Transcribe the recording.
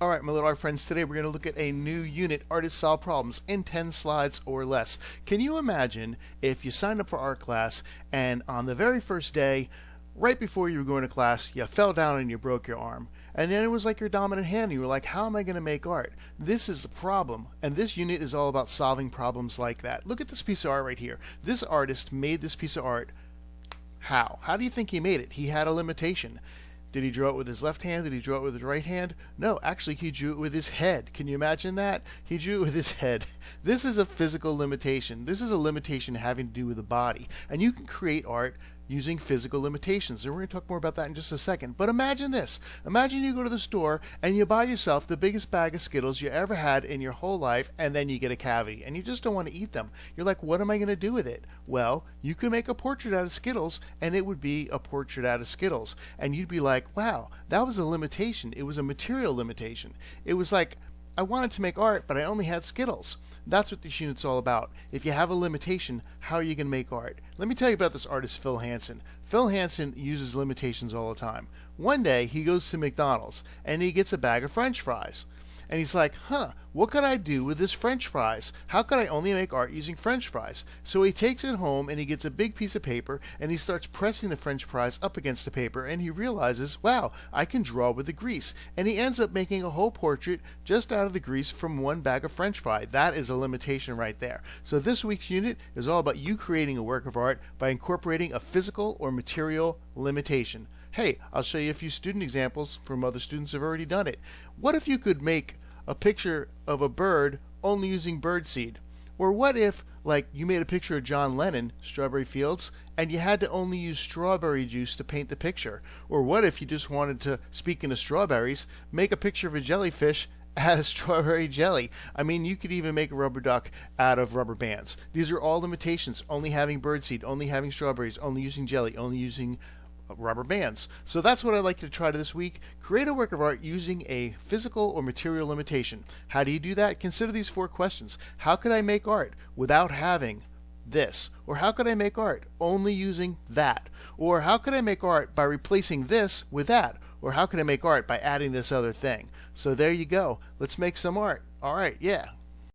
All right, my little art friends, today we're going to look at a new unit, Artists Solve Problems, in 10 slides or less. Can you imagine if you signed up for art class and on the very first day, right before you were going to class, you fell down and you broke your arm? And then it was like your dominant hand, and you were like, how am I going to make art? This is a problem, and this unit is all about solving problems like that. Look at this piece of art right here. This artist made this piece of art. How? How do you think he made it? He had a limitation. Did he draw it with his left hand? Did he draw it with his right hand? No, actually he drew it with his head. Can you imagine that? He drew it with his head. This is a physical limitation. This is a limitation having to do with the body. And you can create art using physical limitations. And we're going to talk more about that in just a second. But imagine this. Imagine you go to the store and you buy yourself the biggest bag of Skittles you ever had in your whole life, and then you get a cavity and you just don't want to eat them. You're like, what am I going to do with it? Well, you could make a portrait out of Skittles, and it would be a portrait out of Skittles. And you'd be like, wow, that was a limitation. It was a material limitation. It was like, I wanted to make art, but I only had Skittles. That's what this unit's all about. If you have a limitation, how are you going to make art? Let me tell you about this artist, Phil Hansen. Phil Hansen uses limitations all the time. One day, he goes to McDonald's, and he gets a bag of French fries. And he's like, what could I do with this French fries? How could I only make art using French fries? So he takes it home and he gets a big piece of paper and he starts pressing the French fries up against the paper, and he realizes, wow, I can draw with the grease. And he ends up making a whole portrait just out of the grease from one bag of French fry. That is a limitation right there. So this week's unit is all about you creating a work of art by incorporating a physical or material limitation. Hey, I'll show you a few student examples from other students who have already done it. What if you could make a picture of a bird only using birdseed? Or what if, like, you made a picture of John Lennon, Strawberry Fields, and you had to only use strawberry juice to paint the picture? Or what if you just wanted to, speaking of strawberries, make a picture of a jellyfish out of strawberry jelly? I mean, you could even make a rubber duck out of rubber bands. These are all limitations. Only having birdseed, only having strawberries, only using jelly, only using rubber bands. So that's what I'd like you to try this week. Create a work of art using a physical or material limitation. How do you do that? Consider these 4 questions. How could I make art without having this? Or how could I make art only using that? Or how could I make art by replacing this with that? Or how could I make art by adding this other thing? So there you go. Let's make some art. All right, yeah.